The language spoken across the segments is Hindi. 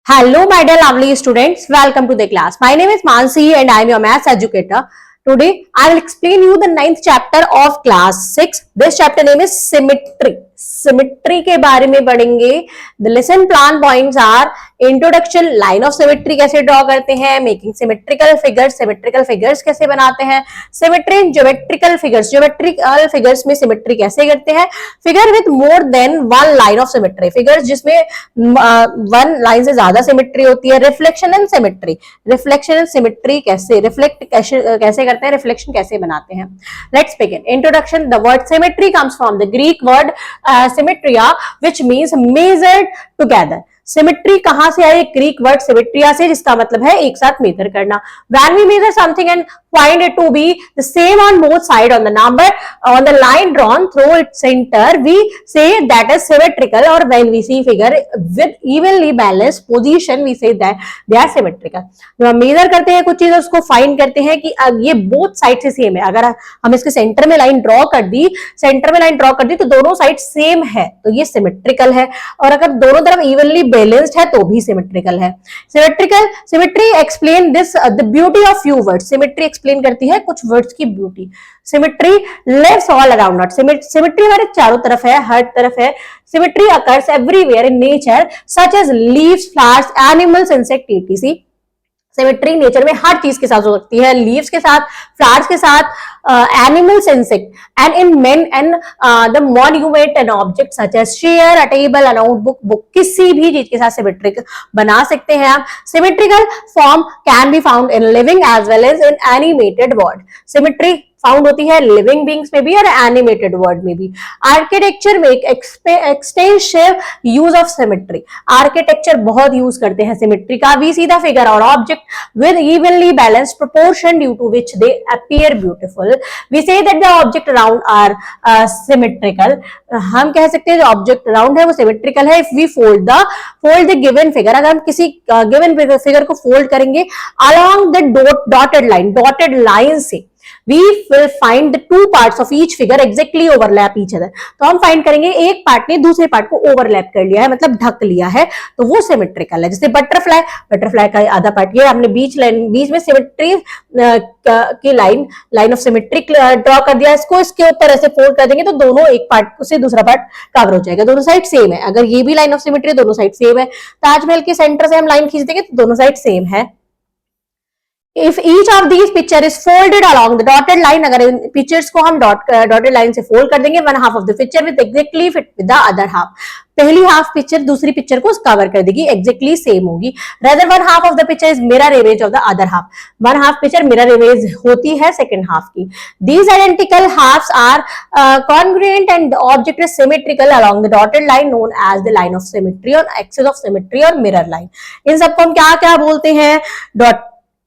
Hello, my dear lovely students. Welcome to the class. My name is Mansi and I am your maths educator. Today, I will explain you the 9th chapter of class 6. This chapter name is Symmetry. Symmetry के बारे में पढ़ेंगे. The lesson plan points are introduction, line of symmetry कैसे ड्रॉ करते हैं, making symmetrical figures, symmetrical figures कैसे बनाते हैं, symmetry in geometrical figures, geometrical figures में सिमेट्री कैसे करते हैं, figure with more than one line of symmetry, figures जिसमें वन लाइन से ज्यादा सिमेट्री होती है, reflection and symmetry, reflection and symmetry कैसे रिफ्लेक्ट कैसे करते हैं, रिफ्लेक्शन कैसे बनाते हैं. Let's begin. Introduction. The word symmetry comes from the Greek word symmetria which means measured together. Symmetry कहां से आई? ग्रीक वर्ड सिमेट्रिया से, जिसका मतलब है एक साथ मेजर करना. When we measure something and find it to be the same on both sides on the number on the line drawn through its center, we say that is symmetrical. Or when we see figure with evenly balanced position, we say that they are symmetrical. जब हम मेजर करते हैं कुछ चीज, उसको फाइंड करते हैं कि अब ये बोथ साइड से सेम है. अगर हम इसके सेंटर में लाइन ड्रॉ कर दी, तो दोनों साइड सेम है, तो ये सिमेट्रिकल है. और अगर दोनों तरफ इवनली बैलेंस्ड है तो भी सिमेट्रिकल है. Symmetry explain this the beauty of few words. Symmetry explain करती है कुछ वर्ड्स की beauty. Symmetry lives all around us. Symmetry हमारे चारों तरफ है, हर तरफ है. Symmetry occurs everywhere in nature such as leaves, flowers, animals, insect, etc. Symmetry nature में हर चीज के साथ हो सकती है, लीव्स के साथ, फ्लावर्स के साथ, animals, insect, and in man and the monument and object such as chair, a table, a notebook, book, किसी भी चीज के साथ सिमेट्रिक बना सकते हैं आप. Symmetrical form can be found in living as well as in animated word. Symmetry found होती है लिविंग बींग्स में भी और एनिमेटेड वर्ड में भी. आर्किटेक्चर में extensive use of symmetry. Architecture बहुत यूज करते हैं सिमेट्री का. वी सी द फिगर और object with evenly balanced proportion due to which they appear beautiful. We say that the object around are symmetrical. हम कह सकते हैं जो ऑब्जेक्ट अराउंड है वो सिमेट्रिकल है. If we fold the given figure, अगर हम किसी गिवन फिगर को फोल्ड करेंगे अलोंग द डॉटेड लाइन से, we will find the two parts of each figure exactly overlap each other. तो हम फाइंड करेंगे एक पार्ट ने दूसरे पार्ट को ओवरलैप कर लिया है, मतलब ढक लिया है, तो वो सिमेट्रिकल है. जैसे बटरफ्लाई का आधा पार्ट ये हमने बीच में सिमेट्री की लाइन ऑफ सिमेट्री ड्रॉ कर दिया. इसके ऊपर ऐसे फोल्ड कर देंगे तो दोनों एक पार्ट से दूसरा पार्ट कवर हो जाएगा, दोनों साइड सेम है. अगर ये भी लाइन ऑफ सिमेट्री, दोनों साइड सेम है. ताजमहल के सेंटर से हम लाइन खींच देंगे तो दोनों साइड सेम है. If each of these picture is folded along the dotted line, अगर इन पिक्चर्स को हम डॉटेड लाइन से फोल्ड कर देंगे, one half of the picture with exactly fit with the other half. पहली हाफ पिक्चर दूसरी पिक्चर को कवर कर देगी, एग्जैक्टली सेम होगी. rather one half of the picture is mirror image of the other half. one half picture mirror image होती है सेकंड हाफ की. These identical halves are congruent and the object is symmetrical along the dotted line known as the line of symmetry or axis of symmetry or mirror line. इन सबको हम क्या क्या बोलते हैं?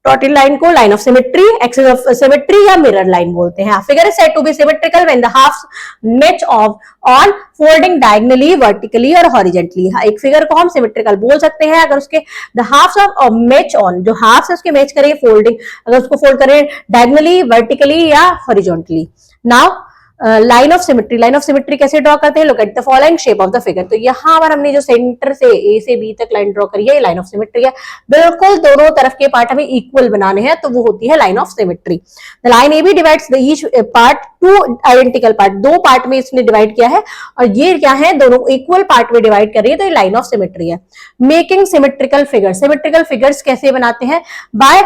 डॉटेड लाइन को line of symmetry, axis of symmetry या मिरर लाइन बोलते हैं. Figure is said to be symmetrical when the halves match on folding diagonally, vertically और हॉरिजॉन्टली. एक फिगर को हम सिमेट्रिकल बोल सकते हैं अगर उसके the halves of match on, जो हाफ्स है उसके मैच करें फोल्डिंग, अगर उसको फोल्ड करें डायगोनली, वर्टिकली या horizontally. Now line of symmetry कैसे ड्रॉ करते हैं? Look at the following shape of the figure. तो यहाँ पर हमने जो सेंटर से ए से बी तक लाइन ड्रॉ करी है, ये लाइन ऑफ सिमेट्री है. बिल्कुल दोनों तरफ के पार्ट हमें इक्वल बनाने हैं, तो वो होती है line of symmetry. The line A B divides the each part two identical part. दो पार्ट में इसने डिवाइड किया है और ये क्या है, दोनों इक्वल पार्ट में डिवाइड कर रही है, तो ये लाइन ऑफ सिमेट्री है. Making symmetrical figure. Symmetrical figures कैसे बनाते हैं? By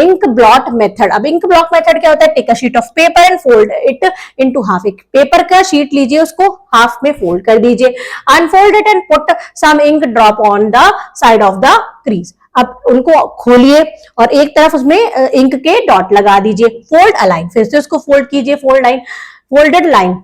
ink blot method. अब इंक ब्लॉट मेथड क्या होता है? Take a sheet of paper and fold it into half. एक पेपर का शीट लीजिए, उसको हाफ में फोल्ड कर दीजिए. Unfold it and put some ink drop on the side of the crease. अब उनको खोलिए और एक तरफ उसमें इंक के डॉट लगा दीजिए. फोल्ड अ लाइन, फिर से उसको फोल्ड कीजिए, folded line.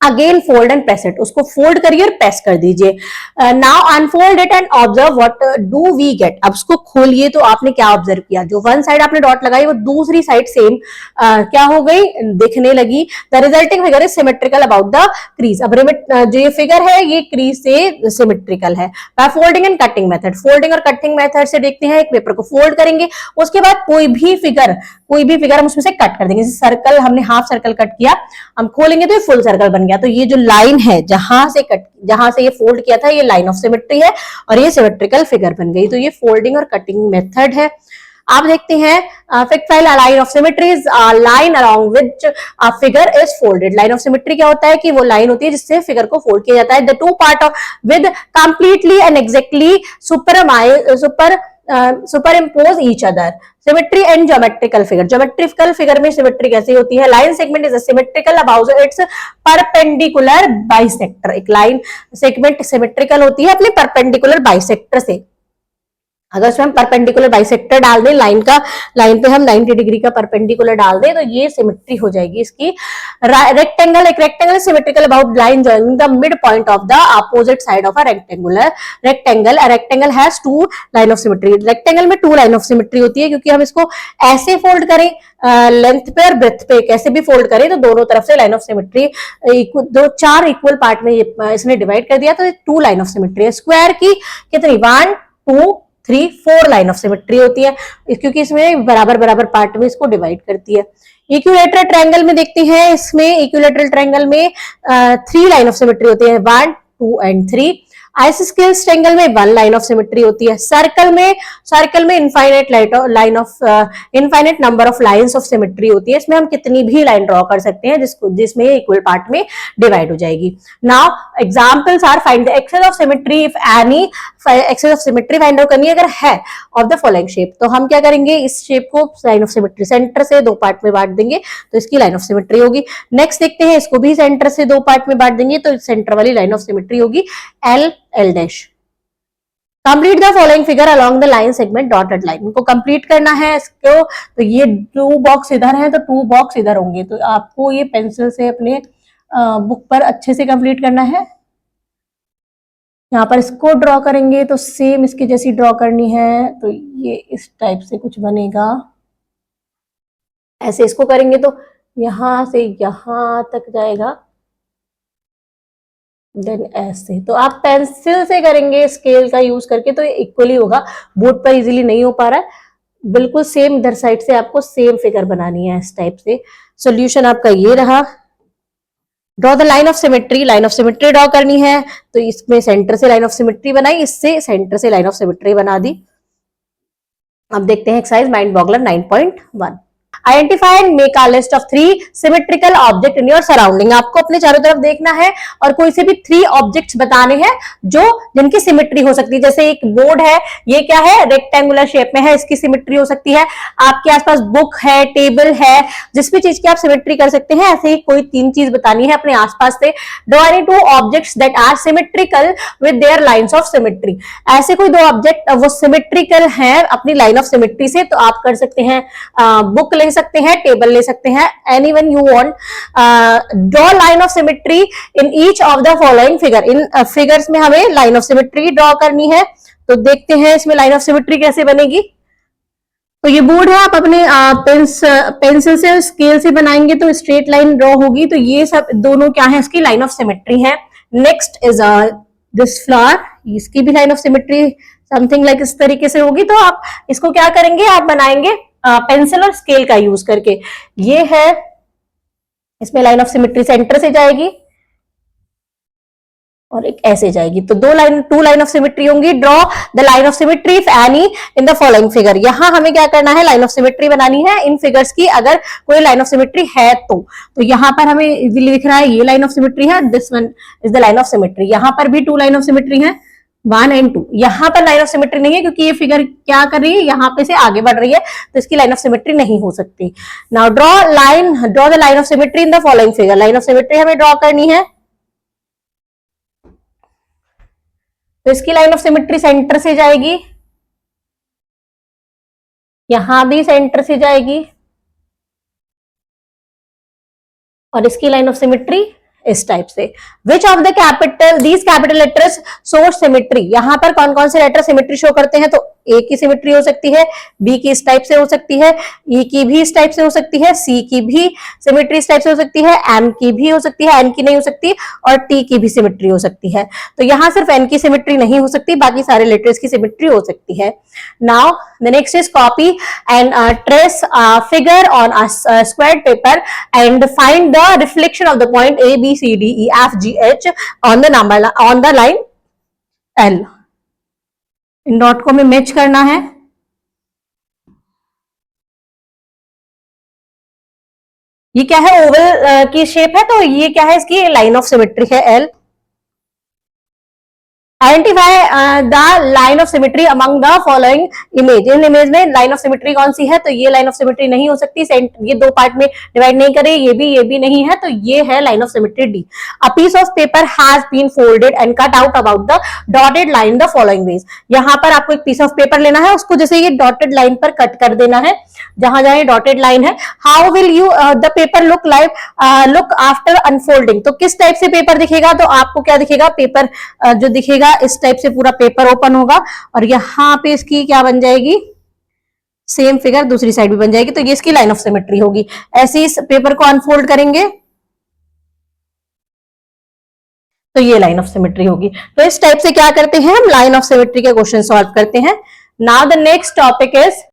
Again fold and press it. उसको फोल्ड करिए और प्रेस कर दीजिए. Now unfold it and observe what do we get. अब उसको खोलिए तो आपने क्या ऑब्जर्व किया? जो वन साइड आपने डॉट लगाई वो दूसरी साइड सेम क्या हो गई, दिखने लगी. The resulting figure is symmetrical about the crease. अब जो ये फिगर है ये क्रीज से सिमेट्रिकल है. By folding and cutting method. Folding और कटिंग मेथड से देखते हैं. एक पेपर को फोल्ड करेंगे, उसके बाद कोई भी फिगर हम उसमें से कट कर देंगे. सर्कल हमने हाफ सर्कल कट किया, हम खोलेंगे तो ये फुल सर्कल बन गया। तो ये जो लाइन है जहां से ये फोल्ड किया था, ये लाइन ऑफ सिमेट्री है और ये सिमेट्रिकल फिगर बन गई। तो ये फोल्डिंग और कटिंग मेथड है। आप देखते हैं fictile line of symmetry is a line along which a figure is folded। Line of symmetry क्या होता है कि वो लाइन होती है जिससे फिगर को फोल्ड किया जाता है। The two part of with completely and exactly superimpose each other। Symmetry and geometrical figure. Geometrical figure में सिमेट्री कैसी होती है? Line segment is symmetrical about it's perpendicular bisector. एक लाइन सेगमेंट सिमेट्रिकल होती है अपने परपेंडिकुलर बाइसेक्टर से। अगर उसमें हम परपेंडिकुलर बाइसेक्टर डाल दें, लाइन पे हम 90 डिग्री का परपेंडिकुलर डाल दें तो ये सिमेट्री हो जाएगी इसकी। रेक्टेंगल, एक rectangle symmetrical about line joining the mid point of the opposite side of a rectangle rectangle has two line of symmetry. Rectangle में 2 लाइन ऑफ सिमेट्री होती है क्योंकि हम इसको ऐसे फोल्ड करें लेंथ पे और ब्रेथ पे, कैसे भी फोल्ड करें तो दोनों तरफ से line of symmetry 4 equal part में इसने डिवाइड कर दिया तो 2 लाइन ऑफ सिमेट्री है। स्क्वायर की कितनी? 1 2 3 4 लाइन ऑफ सिमेट्री होती है क्योंकि इसमें बराबर बराबर पार्ट में इसको डिवाइड करती है। इक्विलेटरल ट्रायंगल में देखते हैं, इसमें इक्विलेटरल ट्रायंगल में 3 लाइन ऑफ सिमेट्री होती है, 1 2 एंड 3। आइसोस्केल्स ट्रायंगल में 1 लाइन ऑफ सिमेट्री होती है। सर्कल में infinite number of lines of symmetry होती है। इसमें हम कितनी भी लाइन ड्रॉ कर सकते हैं जिसमें इक्वल पार्ट में डिवाइड हो जाएगी। Now examples are find the axes of symmetry if any axes of symmetry find out करनी है अगर है ऑफ द फॉलोइंग शेप। तो हम क्या करेंगे, इस शेप को लाइन ऑफ सिमेट्री सेंटर से 2 पार्ट में बांट देंगे तो इसकी लाइन ऑफ सिमेट्री होगी। नेक्स्ट देखते हैं, इसको भी सेंटर से 2 पार्ट में बांट देंगे तो सेंटर वाली लाइन ऑफ सिमेट्री होगी L dash. Complete the following figure along the line segment dotted line. इनको कंप्लीट करना है इसको, तो ये 2 बॉक्स इधर है तो 2 बॉक्स इधर होंगे, तो आपको ये पेंसिल से अपने बुक पर अच्छे से कंप्लीट करना है। यहाँ पर इसको ड्रॉ करेंगे तो सेम इसके जैसी ड्रॉ करनी है, तो ये इस टाइप से कुछ बनेगा। ऐसे इसको करेंगे तो यहां से यहां तक जाएगा, देन ऐसे। तो आप पेंसिल से करेंगे स्केल का यूज करके तो ये इक्वली होगा, बोर्ड पर इजीली नहीं हो पा रहा है। बिल्कुल सेम इधर साइड से आपको सेम फिगर बनानी है इस टाइप से। सॉल्यूशन आपका ये रहा। Draw the line of symmetry. Line of symmetry draw करनी है तो इसमें सेंटर से लाइन ऑफ सिमेट्री बनाई, इससे सेंटर से लाइन ऑफ सिमेट्री बना दी। अब देखते हैं exercise mind boggler 9.1। Identify and make a list of 3 symmetrical object in your surrounding. आपको अपने चारों तरफ देखना है और कोई से भी 3 ऑब्जेक्ट्स बताने हैं जिनकी सिमेट्री हो सकती है। जैसे एक बोर्ड है, ये क्या है, रेक्टेंगुलर शेप में है, इसकी सिमेट्री हो सकती है। आपके आसपास बुक है, टेबल है, जिस भी चीज की आप सिमेट्री कर सकते हैं। ऐसे ही कोई 3 चीज बतानी है अपने आसपास से। Draw any 2 objects that are symmetrical with their lines of symmetry. ऐसे कोई 2 ऑब्जेक्ट वो सिमेट्रिकल हैं अपनी लाइन ऑफ सिमेट्री से, तो आप कर सकते हैं बुक ले सकते हैं, टेबल ले सकते हैं, anyone you want. Draw line of symmetry in each of the following figure. In figures में हमें लाइन ऑफ सिमेट्री ड्रॉ करनी है, तो देखते हैं इसमें लाइन ऑफ सिमेट्री कैसे बनेगी। तो ये बोर्ड है, आप अपने पेंसिल से स्केल से बनाएंगे तो स्ट्रेट लाइन ड्रॉ होगी। तो ये सब दोनों क्या है, इसकी लाइन ऑफ सिमेट्री है। नेक्स्ट इज दिस फ्लावर, इसकी भी line of symmetry something like इस तरीके से होगी। तो आप इसको क्या करेंगे, आप बनाएंगे पेंसिल और स्केल का यूज करके। ये है, इसमें लाइन ऑफ सिमेट्री सेंटर से जाएगी और एक ऐसे जाएगी, तो 2 लाइन ऑफ सिमेट्री होंगी। Draw the line of symmetry if any in the following figure. यहां हमें क्या करना है, लाइन ऑफ सिमेट्री बनानी है इन फिगर्स की, अगर कोई लाइन ऑफ सिमेट्री है तो यहां पर हमें इजीली दिख रहा है ये लाइन ऑफ सिमेट्री है, this one is the line of symmetry. यहां पर भी 2 लाइन ऑफ सिमेट्री है, 1 and 2। यहां पर लाइन ऑफ सिमेट्री नहीं है क्योंकि ये फिगर क्या कर रही है, यहां पे से आगे बढ़ रही है, तो इसकी लाइन ऑफ सिमेट्री नहीं हो सकती। Now draw the line of symmetry in the following figure. Line of symmetry हमें ड्रॉ करनी है, तो इसकी लाइन ऑफ सिमेट्री सेंटर से जाएगी, यहां भी सेंटर से जाएगी, और इसकी लाइन ऑफ सिमेट्री इस टाइप से। Which of the capital letters show symmetry. यहां पर कौन कौन से लेटर सिमेट्री शो करते हैं, तो ए की सिमेट्री हो सकती है, बी की इस टाइप से हो सकती है, ई की भी इस टाइप से हो सकती है, सी की भी सिमेट्री इस टाइप से हो सकती है, एम की भी हो सकती है, एन की नहीं हो सकती, और टी की भी सिमेट्री हो सकती है। तो यहाँ सिर्फ एन की सिमेट्री नहीं हो सकती, बाकी सारे लेटर्स की सिमेट्री हो सकती है। Now the next is copy and trace figure on a squared paper and find the reflection of the point A, B, C, D, E, F, G, H on the line L. In dot को हमें मैच करना है। ये क्या है, ओवल की शेप है, तो ये क्या है, इसकी लाइन ऑफ सिमेट्री है L। Identify the line of symmetry among the following image. In image में लाइन ऑफ सिमेट्री कौन सी है, तो ये लाइन ऑफ सिमेट्री नहीं हो सकती, ये दो पार्ट में डिवाइड नहीं करे, ये भी नहीं है, तो ये है line of symmetry D. A piece of paper has been folded and cut out about the dotted line the following ways. यहां पर आपको एक पीस ऑफ पेपर लेना है, उसको जैसे ये डॉटेड लाइन पर कट कर देना है, जहां जहां ये डॉटेड लाइन है। How will you the paper look after unfolding. तो किस टाइप से पेपर दिखेगा, तो आपको क्या दिखेगा, पेपर जो दिखेगा इस टाइप से पूरा पेपर ओपन होगा, और यहां पे इसकी क्या बन जाएगी, सेम फिगर दूसरी साइड भी बन जाएगी, तो ये इसकी लाइन ऑफ सिमेट्री होगी। ऐसे इस पेपर को अनफोल्ड करेंगे तो ये लाइन ऑफ सिमेट्री होगी। तो इस टाइप से क्या करते हैं, हम लाइन ऑफ सिमेट्री के क्वेश्चन सॉल्व करते हैं। Now the next topic is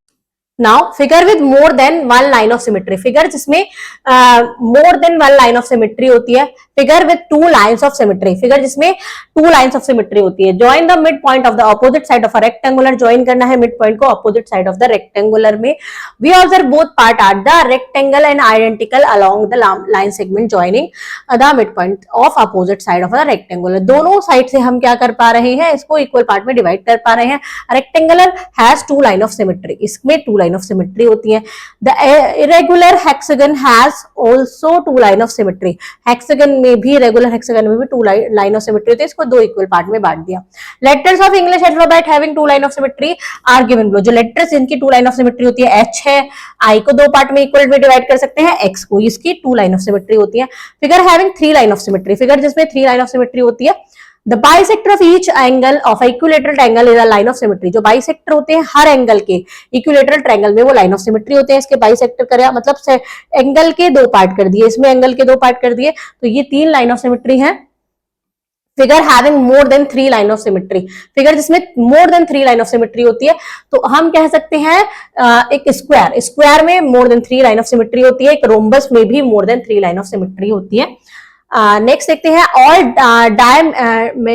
now figure with more than one line of symmetry. Figure जिसमें more than one line of symmetry होती है। Figure with two lines of symmetry, figure जिसमें टू लाइन्स ऑफ सिमेट्री होती है। Join the mid point of the opposite side of a rectangular, join करना है मिड पॉइंट को opposite side of the rectangular में। We observe both part are the rectangle and identical along the line segment joining the mid point of opposite side of the rectangular. दोनों साइड से हम क्या कर पा रहे हैं, इसको इक्वल पार्ट में डिवाइड कर पा रहे हैं। Rectangular has two line of symmetry, इसमें टू लाइन ऑफ सिमेट्री होती है। The irregular hexagon has also two line of symmetry, hexagon में भी, रेगुलर हेक्सागन में भी टू लाइन ऑफ सिमेट्री होती है। इसको दो इक्वल पार्ट में बांट दिया। Letters of English alphabet having two line of symmetry are given below. जो लेटर्स जिनकी टू लाइन ऑफ सिमेट्री होती है, एच है, आई को दो पार्ट में इक्वल में डिवाइड कर सकते हैं, एक्स को, इसकी टू लाइन ऑफ सिमेट्री होती है। Figure having three line of symmetry, figure जिसमें थ्री लाइन ऑफ सिमेट्री होती है। The bisector of each angle of equilateral triangle is a line of symmetry। जो बाइसेक्टर होते हैं हर एंगल के इक्विलेटरल ट्रायंगल में, वो लाइन ऑफ सिमेट्री होते हैं। इसके बाइसेक्टर करें मतलब एंगल के दो पार्ट कर दिए, इसमें एंगल के दो पार्ट कर दिए, तो ये तीन लाइन ऑफ सिमेट्री है। Figure having more than three line of symmetry, figure जिसमें more than three line of symmetry होती है, तो हम कह सकते हैं एक स्क्वायर, स्क्वायर में more than three line of symmetry होती है। एक रोम्बस में भी more than three line of symmetry होती है। नेक्स्ट देखते हैं, all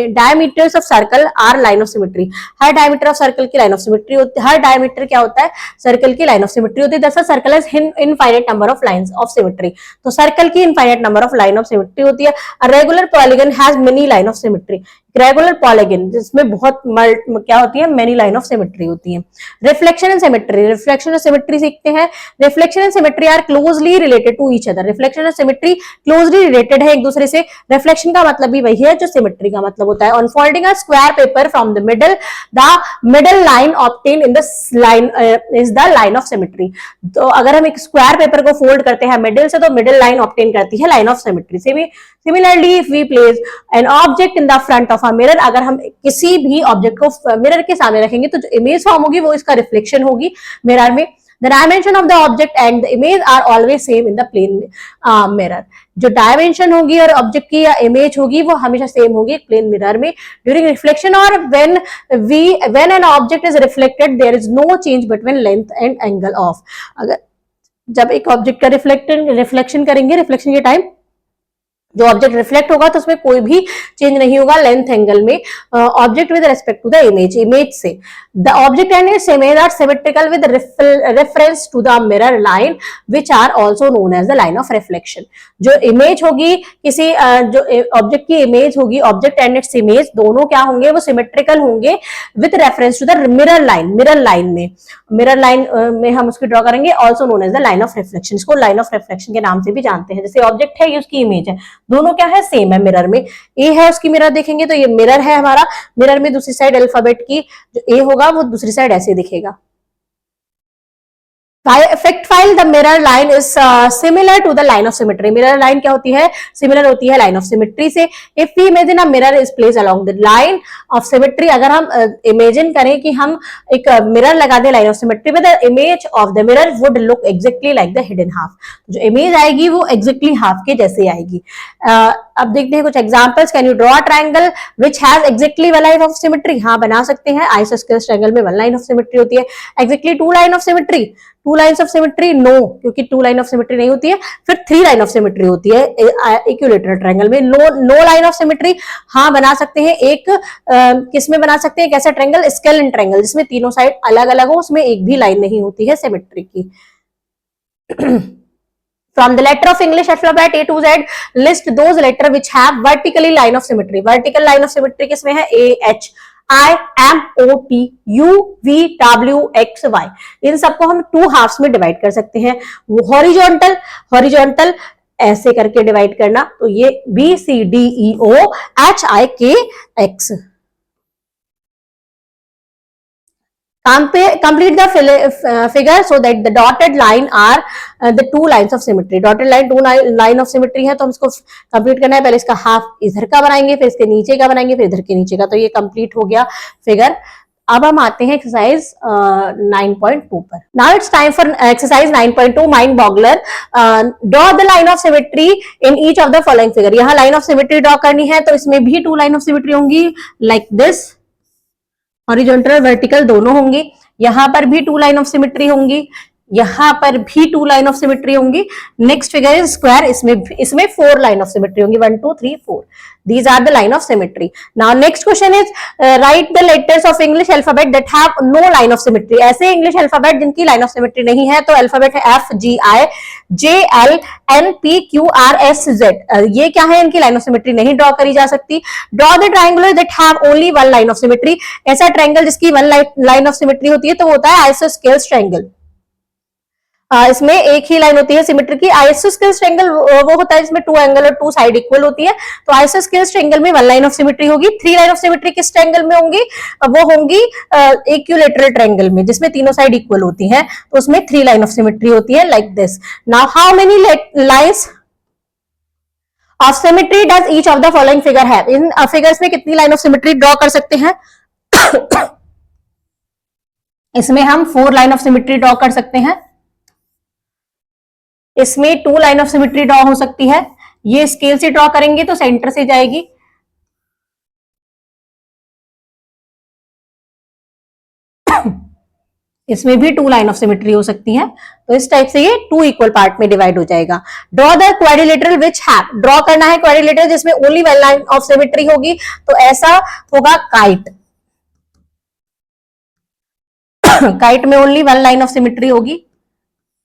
diameters of circle are line of symmetry. हर डायमीटर ऑफ सर्कल की लाइन ऑफ सिमेट्री होती है। हर डायमीटर क्या होता है, सर्कल की लाइन ऑफ सिमेट्री होती है। दरअसल circle has infinite number of lines of symmetry, तो सर्कल की infinite number of line of symmetry होती है। Regular polygon has many line of symmetry, regular polygon जिसमें बहुत क्या होती है, मेनी लाइन ऑफ सिमेट्री होती है। रिफ्लेक्शन एंड सिमेट्री, रिफ्लेक्शन और सिमेट्री सीखते हैं। Reflection and symmetry are closely related to each other, reflection और सिमेट्री क्लोजली रिलेटेड है एक दूसरे से। रिफ्लेक्शन का मतलब भी वही है जो सिमेट्री का मतलब होता है। Unfolding a square paper from the middle line obtain in the line is the line of symmetry. तो अगर हम एक स्क्वायर पेपर को फोल्ड करते हैं मिडिल से, तो मिडिल लाइन ऑब्टेन करती है line of symmetry. Similarly if we place an object in the front of a mirror, अगर हम किसी भी ऑब्जेक्ट को मिरर के सामने रखेंगे तो जो इमेज फॉर्म होगी वो इसका रिफ्लेक्शन होगी मिरर में। The dimension of the object and the image are always same in the plane mirror। जो डायमेंशन होगी और ऑब्जेक्ट की या इमेज होगी वो हमेशा सेम होगी प्लेन मिरर में। ड्यूरिंग रिफ्लेक्शन और when an object is reflected there is no change between length and angle of। अगर जब एक ऑब्जेक्ट का रिफ्लेक्शन करेंगे, रिफ्लेक्शन के टाइम जो ऑब्जेक्ट रिफ्लेक्ट होगा तो उसमें कोई भी चेंज नहीं होगा लेंथ एंगल में। Object with respect to the image से the object and its image are symmetrical with reference to the mirror line which are also known as the line of reflection. जो इमेज होगी किसी जो ऑब्जेक्ट की इमेज होगी, ऑब्जेक्ट एंड इट्स इमेज दोनों क्या होंगे, वो सिमेट्रिकल होंगे with reference to the mirror line में हम उसकी ड्रॉ करेंगे, also known as the line of reflection. इसको लाइन ऑफ रिफ्लेक्शन के नाम से भी जानते हैं। जैसे ऑब्जेक्ट है, ये उसकी इमेज है, दोनों क्या है, सेम है मिरर में। ए है उसकी मिरर देखेंगे तो ये मिरर है हमारा, मिरर में दूसरी साइड अल्फाबेट की जो ए होगा वो दूसरी साइड ऐसे दिखेगा। Fact file, the mirror line is similar to the line of symmetry. Mirror line क्या होती है? Similar होती है line of symmetry से. If we imagine a mirror is placed along the line of symmetry, अगर हम imagine करें कि हम एक mirror लगा दें line of symmetry में, the image of the mirror would look exactly like the hidden half. जो image आएगी वो exactly half के जैसे आएगी. अब देखते हैं कुछ examples. Can you draw a triangle which has exactly one line of symmetry? हाँ बना सकते हैं. Isosceles triangle में one line of symmetry होती है. Exactly two line of symmetry. Two lines of symmetry no, क्योंकि टू लाइन ऑफ सिमेट्री नहीं होती है. फिर थ्री लाइन ऑफ सिमेट्री होती है इक्विलेटरल ट्रायंगल में. नो लाइन ऑफ सिमेट्री हाँ बना सकते हैं. एक किस में बना सकते हैं? कैसा ट्रायंगल? स्केलेटन ट्रायंगल, जिसमें तीनों साइड अलग अलग हो, उसमें एक भी लाइन नहीं होती है सिमेट्री की. From the letter of English alphabet A to Z, list those letters which have vertically line of symmetry. Vertical line of symmetry किसमें है? A, H, I, M, O, T, U, V, W, X, Y. इन सबको हम टू हाफ्स में डिवाइड कर सकते हैं. हॉरिजॉन्टल ऐसे करके डिवाइड करना, तो ये B, C, D, E, O, H, I, K, X. Complete the figure so that the dotted line are the two lines of symmetry. Dotted line two line of symmetry है, तो हम इसको कंप्लीट करना है. पहले इसका हाफ इधर का बनाएंगे, फिर इसके नीचे का बनाएंगे, फिर इधर के नीचे का. तो ये कंप्लीट हो गया फिगर. अब हम आते हैं एक्सरसाइज 9.2 पर. Now it's time for exercise 9.2 mind boggler. Draw the line of symmetry in each of the following figure. यहाँ लाइन ऑफ सिमेट्री ड्रॉ करनी है, तो इसमें भी टू लाइन ऑफ सिमेट्री होंगी लाइक दिस. हॉरिजॉन्टल वर्टिकल दोनों होंगी. यहां पर भी टू लाइन ऑफ सिमेट्री होंगी, यहां पर भी टू लाइन ऑफ सिमेट्री होंगी. Next figure is square. इसमें फोर लाइन ऑफ सिमेट्री होंगी. 1 2 3 4. These are the line of symmetry. Now next question is write the letters of English alphabet that have no line of symmetry. ऐसे English alphabet जिनकी line of symmetry नहीं है, तो alphabet है F, G, I, J, L, N, P, Q, R, S, Z. ये क्या है? इनकी line of symmetry नहीं draw करी जा सकती. Draw the triangle that have only one line of symmetry. ऐसा triangle जिसकी one line of symmetry होती है, तो वो होता है isosceles triangle. इसमें एक ही लाइन होती है सिमेट्री की. आइसोस्केलेस ट्रायंगल वो होता है जिसमें टू एंगल और टू साइड इक्वल होती है. तो आइसोस्केलेस ट्रायंगल में वन लाइन ऑफ सिमेट्री होगी. थ्री लाइन ऑफ सिमेट्री किस ट्रायंगल में होंगी? वो होंगी इक्विलेटरल ट्रायंगल में, जिसमें तीनों साइड इक्वल होती हैं. तो उसमें थ्री लाइन ऑफ सिमेट्री होती है like this. Now how many lines of symmetry does each of the following figure have? In figures में कितनी लाइन ऑफ सिमेट्री ड्रॉ कर सकते हैं? इसमें हम four line of symmetry draw कर सकते हैं. इसमें two line of symmetry draw हो सकती है. ये स्केल से ड्रॉ करेंगे तो सेंटर से जाएगी. इसमें भी टू लाइन ऑफ सिमेट्री हो सकती है. तो इस टाइप से ये टू इक्वल पार्ट में डिवाइड हो जाएगा. Draw the quadrilateral which have. Draw करना है क्वाड्रिलेटरल जिसमें only one line of symmetry होगी. तो ऐसा होगा काइट. काइट में only one line of symmetry होगी.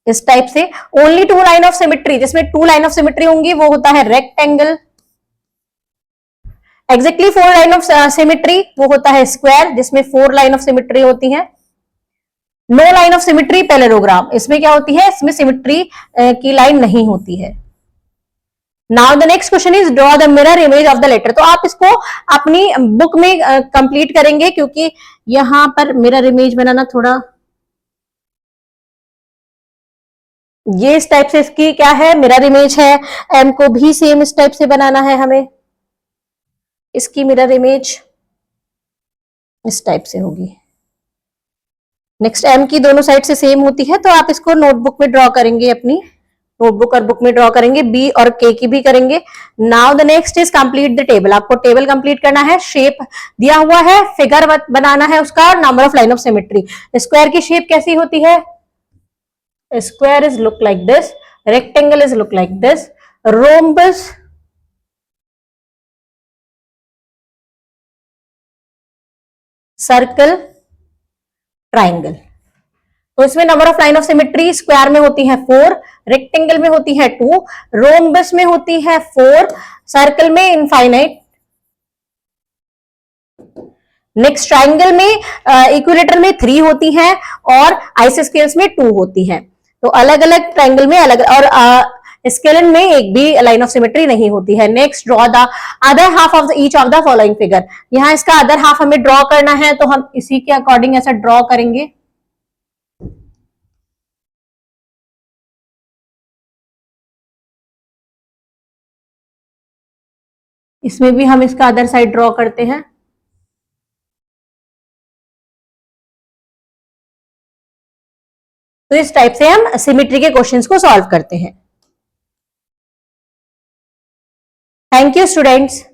इस टाइप से only two line of symmetry जिसमें टू लाइन ऑफ सिमेट्री होंगी वो होता है rectangle. Exactly four line of symmetry वो होता है स्क्वायर, जिसमें फोर लाइन ऑफ सिमेट्री होती है. No line of symmetry parallelogram. इसमें क्या होती है? इसमें सिमेट्री की लाइन नहीं होती है. Now the next question is draw the mirror image of the letter. तो आप इसको अपनी बुक में कंप्लीट करेंगे, क्योंकि यहां पर मिरर इमेज बनाना थोड़ा ये इस टाइप से इसकी क्या है? मिरर इमेज है. एम को भी सेम इस टाइप से बनाना है हमें. इसकी मिरर इमेज इस टाइप से होगी. नेक्स्ट एम की दोनों साइड से सेम होती है, तो आप इसको नोटबुक में ड्रॉ करेंगे. अपनी नोटबुक और बुक में ड्रॉ करेंगे. बी और के की भी करेंगे. Now the next is complete the table. आपको टेबल कंप्लीट करना है. शेप दिया हुआ है, फिगर बनाना है उसका, और number of line of symmetry. Square की शेप कैसी होती है? Square is look like this. Rectangle is look like this. Rhombus, circle, triangle. तो इसमें number of line of symmetry square में होती है 4, रेक्टेंगल में होती है 2, रोम्बस में होती है 4, सर्कल में इनफाइनाइट. नेक्स्ट ट्राइंगल में इक्विलेटर में 3 होती हैं और आइसोस्केल्स में 2 होती हैं. तो अलग अलग ट्राइंगल में अलग, और स्केलन में एक भी लाइन ऑफ सिमेट्री नहीं होती है. Next draw the other half of each of the following figure. यहाँ इसका अदर हाफ हमें ड्रॉ करना है, तो हम इसी के अकॉर्डिंग ऐसा ड्रॉ करेंगे. इसमें भी हम इसका अदर साइड ड्रॉ करते हैं। तो इस टाइप से हम सिमेट्री के क्वेश्चंस को सॉल्व करते हैं। Thank you students.